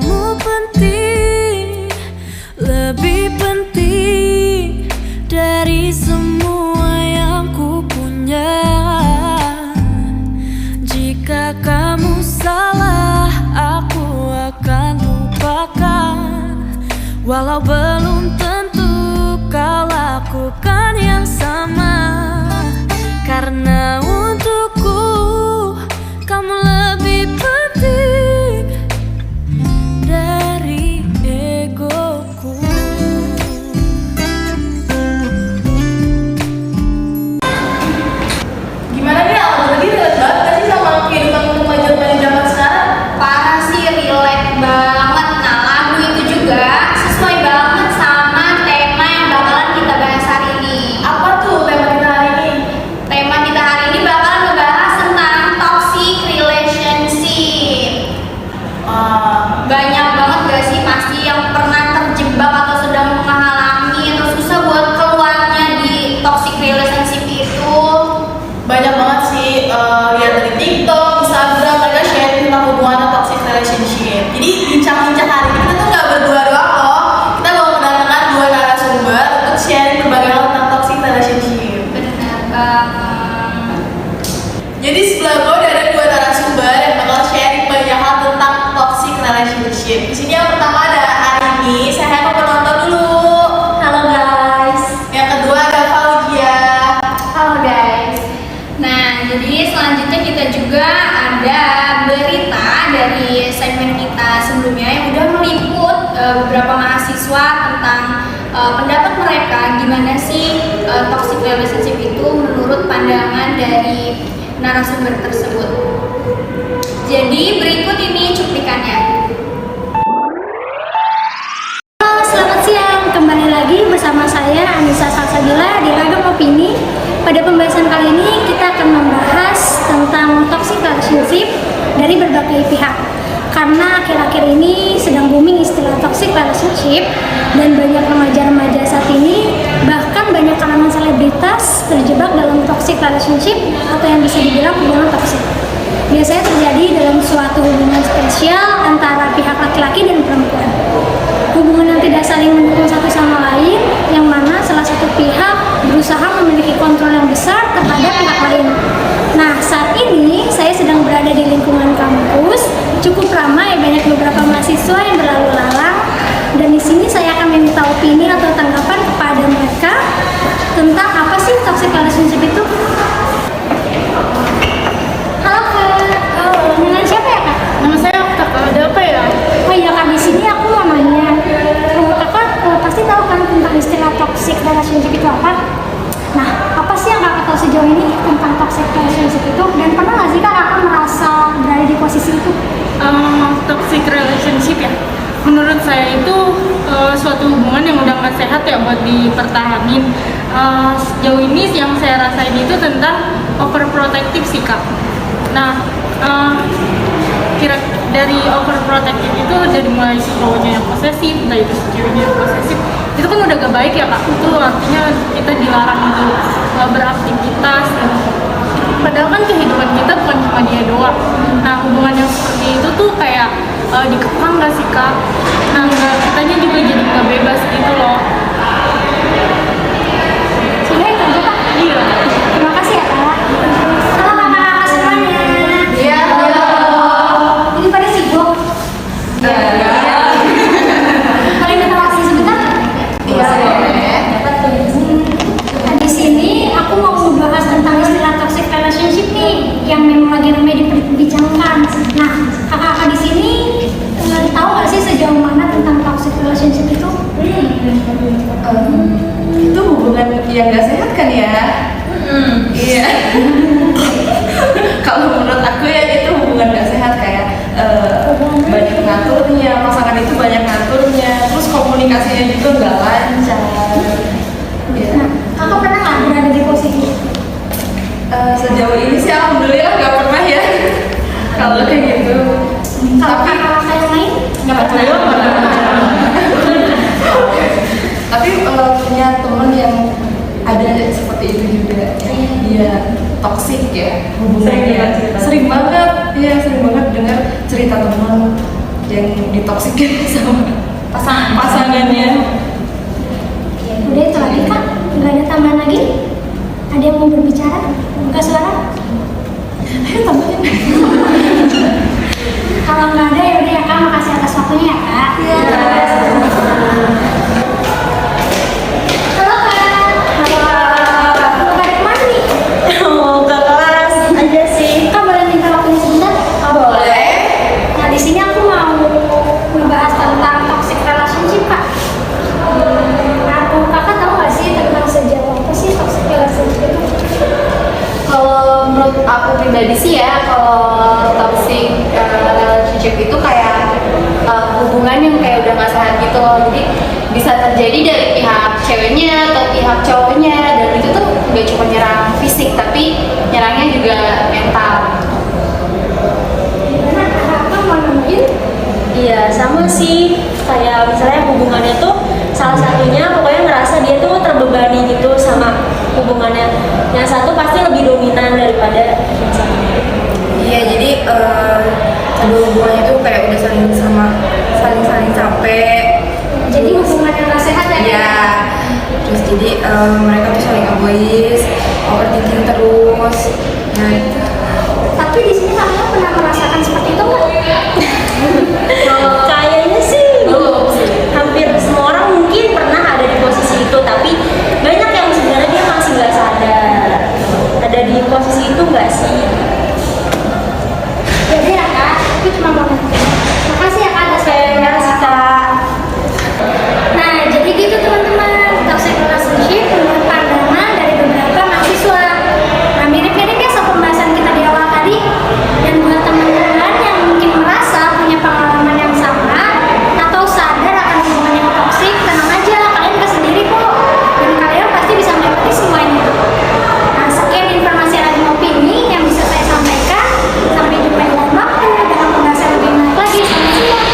kamu penting, lebih penting dari semua yang ku punya. Jika kamu salah, aku akan lupakan, walau belum tentu kau lakukan yang sama. Karena untukku kamu lebih penting dari egoku. Gimana nih Al? Tadi relate banget gak sih sama kehidupan remaja zaman sekarang? Parah sih, relate banget. Nah, lagu itu juga sesuai banget sama tema yang bakalan kita bahas hari ini. Apa tuh tema kita hari ini? Tema kita hari ini bakalan ngebahas tentang toxic relationship. Banyak banget gak sih pasti yang pernah terjebak atau sedang mengalami atau susah buat keluarnya di toxic relationship itu. Banyak banget sih, lihat dari TikTok, Instagram, mereka share tentang hubungan toxic relationship. Jadi bincang-bincang hari ini kita tuh gak berdua doang loh. Kita mau kedatangan 2 narasumber untuk sharing berbagai hal tentang toxic relationship. Benar banget. Jadi sebelah gue udah ada 2 narasumber yang bakal sharing banyak hal tentang toxic relationship. Di sini yang pertama ada Arini, saya mau penonton dulu. Halo guys. Yang kedua ada Fauzia. Halo guys. Nah, jadi selanjutnya kita juga ada berita dari segmen kita sebelumnya yang udah meliput beberapa mahasiswa tentang pendapat mereka gimana sih toxic relationship itu menurut pandangan dari narasumber tersebut. Jadi berikut ini cuplikannya. Halo, selamat siang. Kembali lagi bersama saya Anissa Salsabila di Ragam Opini. Pada pembahasan kali ini kita akan membahas tentang toxic relationship dari berbagai pihak. Karena akhir-akhir ini sedang booming istilah toxic relationship dan banyak remaja-remaja saat ini, bahkan banyak kalangan selebritas terjebak dalam toxic relationship atau yang bisa dibilang hubungan toxic. Biasanya terjadi dalam suatu hubungan spesial antara pihak laki-laki dan perempuan. Hubungan yang tidak saling mendukung satu sama lain, yang mana salah satu pihak berusaha memiliki kontrol yang besar terhadap pihak lain. Nah, saat ini saya sedang berada di lingkungan kampus, cukup ramai, banyak beberapa mahasiswa yang berlalu lalang, dan di sini saya akan meminta opini atau tanggapan kepada mereka tentang apa sih toxic relationship itu. Halo Kak, dengan siapa ya Kak? Nama saya Kakak, ada apa ya? Oh iya Kak, di sini aku mau nanya, Kakak pasti tahu kan tentang istilah toxic relationship itu apa? Nah, apa sih yang Kakak tahu sejauh ini tentang toxic relationship itu? Dan pernah nggak sih Kakak merasa berada di posisi itu? Toxic relationship ya, menurut saya itu suatu hubungan yang udah nggak sehat ya buat dipertahanin. Sejauh ini yang saya rasain itu tentang overprotective sih Kak. Nah, kira dari overprotective itu dari mulai si cowoknya yang posesif, entah itu si ceweknya yang posesif, itu kan udah gak baik ya Kak. Itu artinya kita dilarang untuk beraktivitas, padahal kan kehidupan kita bukan cuma dia doang. Nah, hubungan yang seperti itu tuh kayak dikekang gak sih Kak? Nah, kitanya juga jadi gak bebas gitu loh. Sudah itu aja Kak? Iya. Terima kasih ya Kak. Halo Kakak semuanya. Iya. Ini pada sibuk? Kalian minta waktu sebentar? Iya. Nah, di sini aku mau membahas tentang istilah toxic relationship nih yang memang lagi ramai diperbincangkan. Nah, kakak-kakak di sini tahu nggak sih sejauh mana tentang toxic relationship itu? Itu hubungan yang gak sehat kan ya? Iya. Kalau menurut aku ya itu hubungan gak sehat, kayak banyak ngaturnya, pasangan itu banyak ngaturnya, terus komunikasinya juga gak lancar. Ya. Nah, kakak pernah nggak berada di posisi itu? Sejauh ini sih alhamdulillah gak pernah ya. Kalau kayak gitu. Kalau kakak-kakak yang lain? Nggak pernah. Tapi punya temen yang ada seperti itu juga, dia toksik ya hubungannya. Sering banget dengar cerita teman yang ditoksikin sama pasangannya. Udah itu lagi Kak, nggak ada tambahan lagi? Ada yang mau berbicara? Buka suara? Ayo tambahin. Kalau nggak ada ya udah ya Kak, makasih atas waktunya ya Kak. Halo Kak. Mau pada kemana nih? Mau ke kelas aja sih. Kak boleh minta waktunya sebentar? Boleh. Nah di sini aku mau membahas tentang toxic relationship Kak. Kakak tahu nggak sih tentang sejauh apa sih toxic relationship itu? Kalau menurut aku pribadi sih ya, kalau toxic relationship itu kayak hubungan yang kayak udah nggak sehat gitu loh. Jadi bisa terjadi dari pihak ceweknya atau pihak cowoknya, dan itu tuh nggak cuma nyerang fisik tapi nyerangnya juga mental. Gimana kakak mau nambahin? Iya, sama sih. Kayak misalnya hubungannya tuh salah satunya pokoknya ngerasa dia tuh terbebani gitu sama hubungannya. Yang satu pasti lebih dominan daripada yang satunya. Iya, jadi kedua hubungannya tuh kayak udah saling capek. Jadi hubungan yang nggak sehat ya? Iya. Terus jadi mereka tuh saling egois, overthinking terus. Nah, Tapi di sini kalian pernah merasakan seperti itu nggak? Kayaknya sih belum sih. hampir semua orang mungkin pernah ada di posisi itu, tapi banyak yang sebenarnya dia masih nggak sadar ada di posisi itu nggak sih. Jadi ya Kak, aku cuma mau nanya. Makasih ya Kak atas Terima kasih Kak. Nah, jadi gitu teman-teman, toxic relationship menurut pandangan dari beberapa mahasiswa. Nah, mirip-mirip ya sama pembahasan kita di awal tadi. Dan buat teman-teman yang mungkin merasa punya pengalaman yang sama atau sadar akan hubungan yang toxic, tenang aja, kalian gak sendiri kok. Dan kalian pasti bisa melewati semua ini. Nah, sekian informasi dari opini yang bisa saya sampaikan. Sampai jumpa di lain waktu dengan pembahasan lebih menarik lagi. Selamat siang.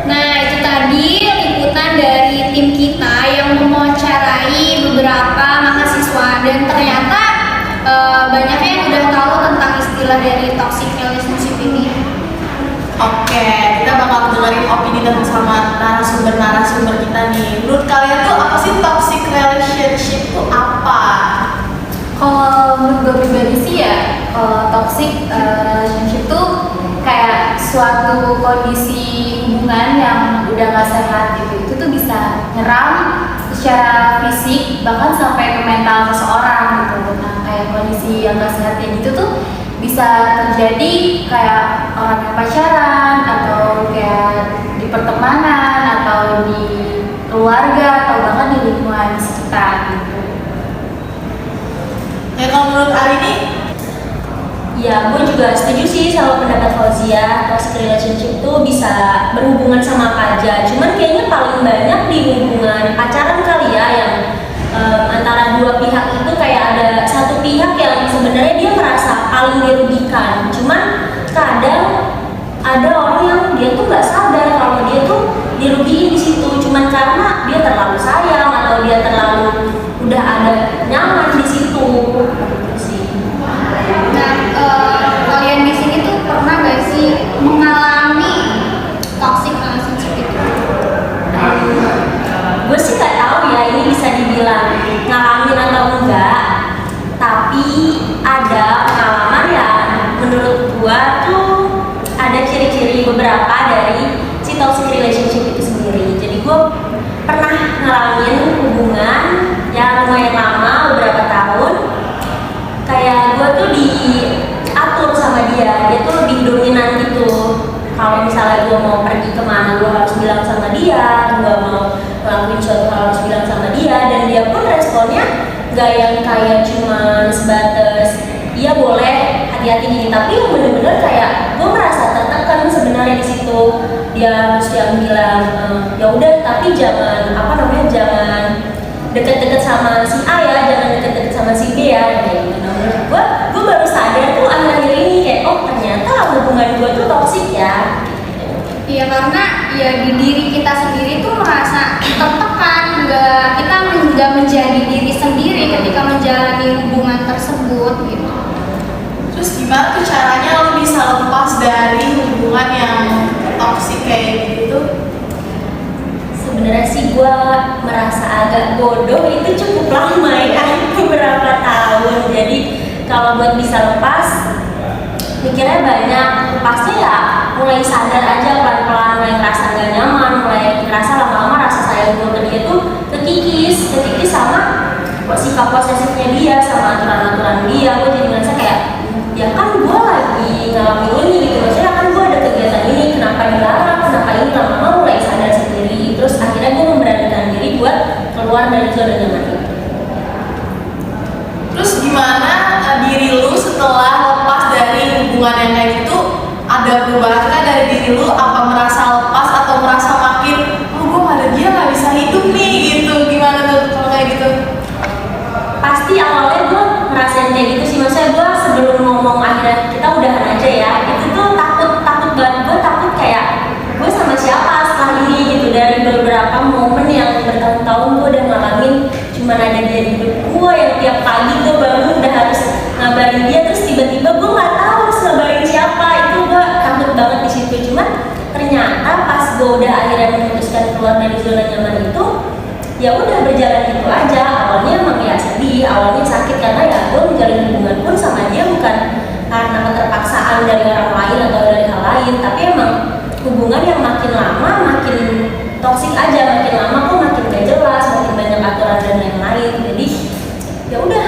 Nah, itu tadi liputan dari tim kita yang mewawancarai beberapa mahasiswa, dan ternyata banyaknya yang udah tahu tentang istilah dari toxic relationship ini. Oke, kita bakal dengerin opini dan sama narasumber kita nih. Menurut kalian tuh apa sih toxic relationship tuh apa? kalau menurut gue pribadi sih ya, toxic relationship tuh kayak suatu kondisi hubungan yang udah gak sehat gitu. Itu tuh bisa nyerang secara fisik bahkan sampai ke mental seseorang gitu. Nah, kayak kondisi yang gak sehat kayak gitu tuh bisa terjadi kayak orang yang pacaran atau kayak di pertemanan atau di keluarga atau bahkan di lingkungan sekitar gitu. Ya kalau menurut Alini, Ya, gue juga setuju sih sama pendapat Fauzia. Toxic relationship tuh bisa berhubungan sama apa aja. Cuman kayaknya paling banyak di hubungan pacaran kali ya, yang antara dua pihak itu kayak ada satu pihak yang sebenarnya dia merasa paling dirugikan. Cuman kadang ada orang yang dia tuh nggak sadar kalau dia tuh dirugiin di situ. Cuman karena dia terlalu sayang atau dia terlalu udah ada nyaman di situ. Nah, kalian di sini tuh pernah gak sih mengalami toxic relationship itu? Gue sih nggak tahu ya ini bisa dibilang ngalamin atau enggak, tapi ada pengalaman yang menurut gue tuh ada ciri-ciri beberapa dari si toxic relationship itu sendiri. Jadi gue pernah ngalamin hubungan yang lumayan lama, beberapa tahun. Kayak gue tuh diatur sama dia tuh lebih dominan gitu. Kalau misalnya gue mau pergi kemana, gue harus bilang sama dia. Gue mau ngelakuin suatu hal harus bilang sama dia. Dan dia pun responnya gak yang kayak cuman sebatas iya boleh, hati-hati gini. Tapi yang bener-bener kayak gue merasa tertekan sebenarnya di situ. Dia harus yang bilang ya udah, tapi jangan jangan deket-deket sama si A ya, jangan deket-deket sama si B ya, kayak gitu. Nah, menurut gue baru sadar tuh akhir-akhir ini kayak oh ternyata hubungan gue tuh toksik ya. Iya, karena ya di diri kita sendiri tuh merasa tertekan, kita nggak menjadi diri sendiri ketika menjalani hubungan tersebut gitu. terus gimana tuh caranya lo bisa lepas dari hubungan yang toksik kayak gitu tuh? Sebenarnya sih gue merasa agak bodoh itu cukup lama ya, beberapa tahun. Jadi kalau buat bisa lepas, mikirnya banyak. Lepasnya ya mulai sadar aja pelan-pelan, mulai ngerasa gak nyaman, mulai ngerasa lama-lama rasa sayang gue ke dia tuh kekikis sama sikap posesifnya dia, sama aturan-aturan dia. Gue jadi ngerasa kayak, ya kan gue lagi ngalamin ini gitu, maksudnya kan gue ada kegiatan ini, kenapa dilarang, kenapa ini. Lama-lama mulai sadar sendiri, terus akhirnya gue memberanikan diri buat keluar dari zona nyaman itu. Terus gimana diri lu setelah lepas dari hubungan yang kayak gitu? Ada perubahan dari diri lu? Apa merasa lepas atau merasa makin, oh gue gak ada dia gak bisa hidup nih gitu? Gimana tuh kalau kayak gitu? Pasti awalnya gue ngerasain kayak gitu sih, maksudnya gue sebelum ngomong akhirnya kita udahan aja ya, itu tuh takut banget. Gue takut kayak gue sama siapa setelah ini gitu. Dari beberapa momen yang bertahun-tahun gue udah ngalamin, cuman ada dia di hidup gue yang tiap pagi gue bangun udah harus ngabarin dia, terus tiba-tiba gue nggak tahu harus ngabarin siapa. Itu gue takut banget di situ. Cuman ternyata pas gue udah akhirnya memutuskan keluar dari zona nyaman itu, ya udah berjalan gitu aja. Awalnya emang ya sedih, awalnya sakit karena ya gue menjalin hubungan pun sama dia bukan karena keterpaksaan dari orang lain atau dari hal lain, tapi emang hubungan yang makin lama makin toksik aja, makin lama kok makin gak jelas, makin banyak aturan dan lain-lain. Jadi ya udah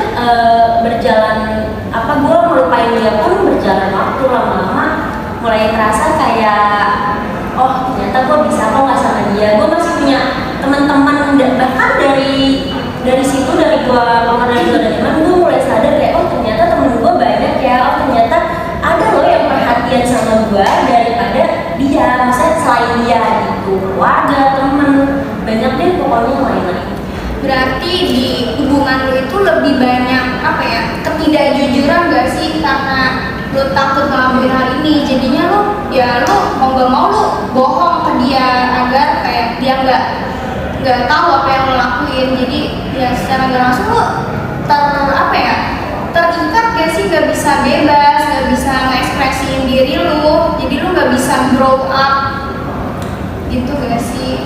berjalan apa, gue melupain dia pun berjalan waktu, lama-lama mulai terasa kayak, oh ternyata gue bisa kok nggak sama dia. Gue masih punya teman-teman, dan bahkan dari situ, dari gue keluar dari zona nyaman, gue mulai sadar kayak, oh ternyata temen gue banyak ya, oh ternyata ada loh yang perhatian sama gue daripada dia, maksudnya selain dia gitu, keluarga, temen, banyak deh pokoknya yang lain-lain. Berarti di hubungan lu itu lebih banyak apa ya, ketidakjujuran gak sih? Karena lu takut ngelakuin hal ini, jadinya lu mau gak mau lu bohong ke dia agar kayak dia nggak tahu apa yang lo lakuin. Jadi ya secara nggak langsung lo terikat gak sih, nggak bisa bebas, nggak bisa ngekspresiin diri lo, jadi lo nggak bisa grow up gitu gak sih?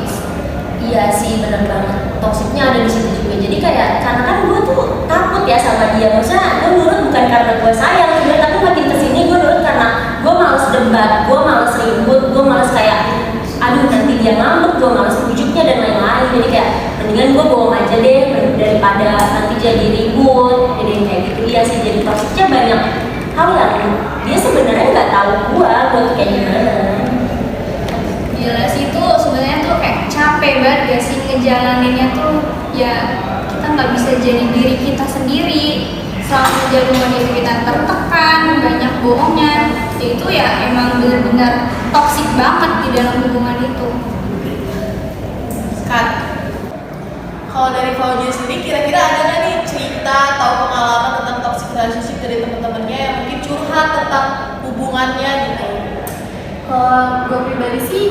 Iya sih, bener banget, toksiknya ada di situ juga. Jadi kayak karena kan gue tuh takut ya sama dia, maksudnya gue nurut bukan karena gue sayang sebenarnya, tapi makin kesini gue nurut karena gue males debat, gue males ribut, gue males kayak aduh nanti dia ngambek, gue males bujuknya dan lain-lain. Jadi kayak mendingan gue bohong aja deh daripada nanti jadi ribut, jadi kayak gitu. Iya sih, jadi toksiknya banyak hal yang dia sebenarnya nggak tahu gue tuh kayak gimana. Gila sih, itu sebenarnya tuh kayak capek banget gak sih ngejalaninnya tuh. Ya kita nggak bisa jadi diri kita sendiri, selalu menjalin diri kita tertekan, banyak bohongnya. Itu ya emang benar-benar toksik banget di dalam hubungan itu. Kalau dari Fauji sendiri, kira-kira ada nggak nih cerita atau pengalaman tentang toxic relationship dari teman-temannya yang mungkin curhat tentang hubungannya gitu? Kalau gue pribadi sih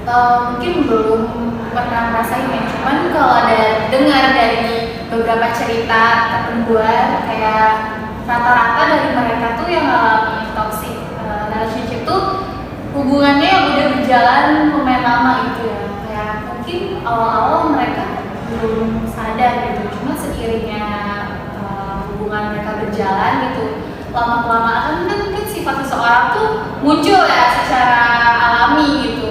mungkin belum pernah ngerasain ya, cuman kalau ada dengar dari beberapa cerita temen gue, kayak rata-rata dari mereka tuh yang ngalamin toxic relationship tuh hubungannya yang udah berjalan lumayan lama gitu ya. Kayak mungkin awal-awal mereka belum sadar gitu, cuma seiringnya hubungan mereka berjalan gitu, lama-kelamaan kan sifat seseorang tuh muncul ya secara alami gitu.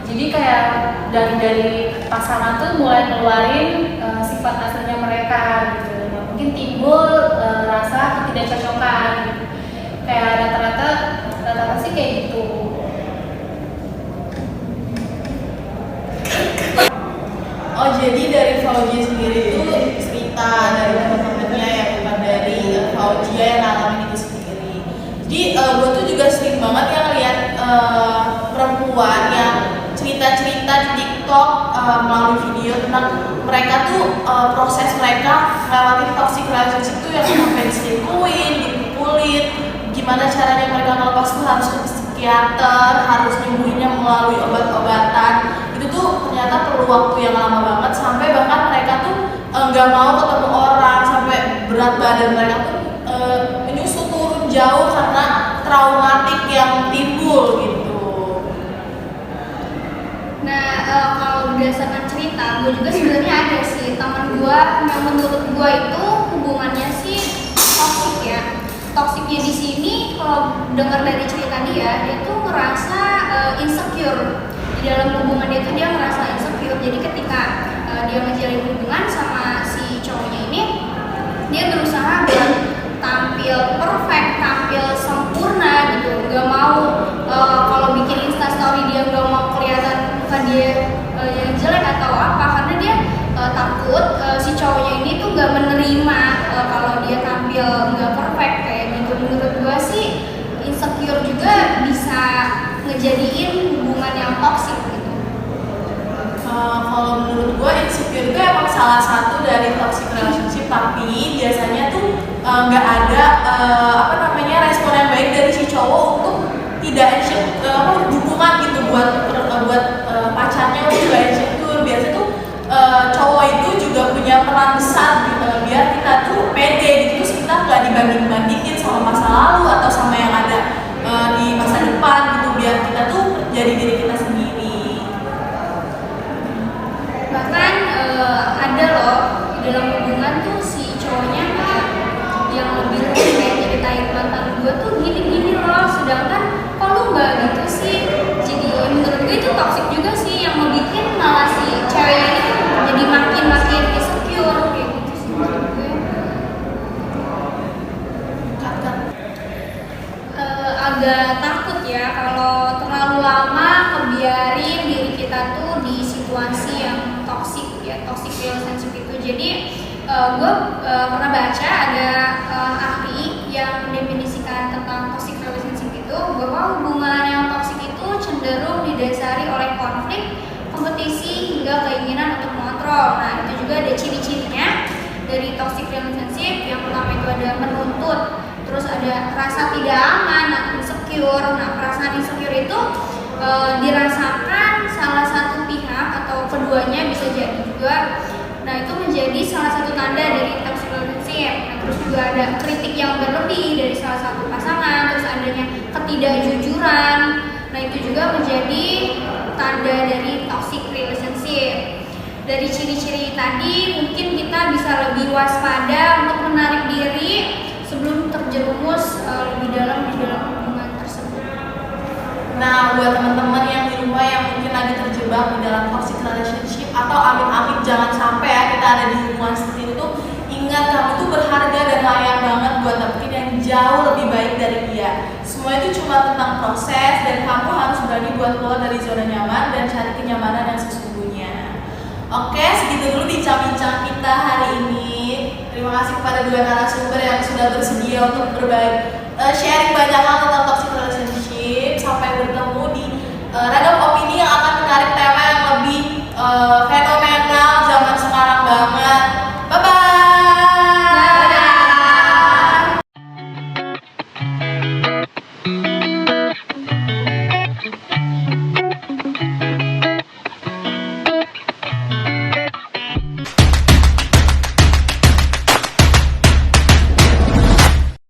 Jadi kayak dari pasangan tuh mulai ngeluarin sifat aslinya mereka gitu. Nah, mungkin timbul rasa ketidakcocokan gitu. Kayak rata-rata sih kayak gitu. Oh jadi dari Fauji sendiri itu cerita dari teman-temannya yang bukan dari Fauji yang ngalamin itu sendiri. Jadi gue tuh juga sering banget ya ngeliat perempuan yang cerita-cerita di TikTok melalui video tentang mereka tuh proses mereka ngelewatin toxic relationship tuh yang sampai diselingkuhin, dipukulin, gimana caranya mereka ngelepas tuh harus ke psikiater, harus nyembuhinnya melalui obat-obatan. Itu tuh ternyata perlu waktu yang lama banget, sampai bahkan mereka tuh nggak mau ketemu orang, sampai berat badan mereka tuh menyusut turun jauh karena traumatik yang timbul gitu. Nah, kalau berdasarkan cerita, gue juga sebenarnya ada sih teman gue yang menurut gue itu hubungannya sih toksik ya. Toksiknya di sini kalau dengar dari cerita dia tuh ngerasa insecure di dalam hubungan dia tuh dia ngerasa insecure. Jadi ketika dia menjalin hubungan sama si cowoknya ini, dia berusaha buat tampil perfect, tampil sempurna gitu. Gak mau kalau bikin instastory dia gak mau kelihatan muka dia yang jelek atau apa, karena dia takut si cowoknya ini tuh gak menerima kalau dia tampil gak perfect kayak gitu. Menurut gua sih insecure juga bisa ngejadiin hubungan yang toksik gitu. Kalau menurut gue insecure itu emang salah satu dari toxic relationship, tapi biasanya tuh nggak ada respon yang baik dari si cowok untuk tidak dukungan gitu buat pacarnya untuk juga insecure. Biasanya tuh cowok itu juga punya peran besar gitu, biar kita tuh pede gitu, terus kita nggak dibanding-bandingin sama masa lalu atau sama yang ada di masa depan gitu, biar kita tuh jadi diri kita sendiri. Bahkan ada loh di dalam hubungan tuh si cowoknya kayak yang lebih kayak ceritain mantan gue tuh gini-gini loh, sedangkan kok lu nggak gitu sih. Jadi menurut gue itu toxic juga sih, yang ngebikin malah si cewek ini jadi makin insecure kayak gitu sih menurut gue. Agak takut ya kalau terlalu lama ngebiarin diri kita tuh di situasi yang toxic ya, toxic relationship itu. Jadi gue pernah baca ada ahli yang mendefinisikan tentang toxic relationship itu bahwa hubungan yang toxic itu cenderung didasari oleh konflik, kompetisi hingga keinginan untuk mengontrol. Nah, itu juga ada ciri-cirinya dari toxic relationship. Yang pertama itu ada menuntut, terus ada rasa tidak aman, insecure. Nah, perasaan insecure itu dirasakan salah satu pihak atau keduanya bisa jadi juga. Nah, itu menjadi salah satu tanda dari toxic relationship. Nah, terus juga ada kritik yang berlebih dari salah satu pasangan, terus adanya ketidakjujuran. Nah, itu juga menjadi tanda dari toxic relationship. Dari ciri-ciri tadi mungkin kita bisa lebih waspada untuk menarik diri sebelum terjerumus lebih dalam di dalam hubungan tersebut. Nah, buat teman-teman yang di rumah yang mungkin lagi terjebak di dalam toxic relationship atau amit-amit jangan sampai ya kita ada di hubungan seperti itu, ingat kamu itu berharga dan layak banget buat dapetin yang jauh lebih baik dari dia. Semua itu cuma tentang proses dan kamu harus berani buat keluar dari zona nyaman dan cari kenyamanan yang sesungguhnya. Oke, segitu dulu bincang-bincang kita hari ini. Terima kasih kepada dua narasumber yang sudah bersedia untuk berbagi sharing banyak hal tentang toxic relationship. Sampai bertemu di Ragam Opini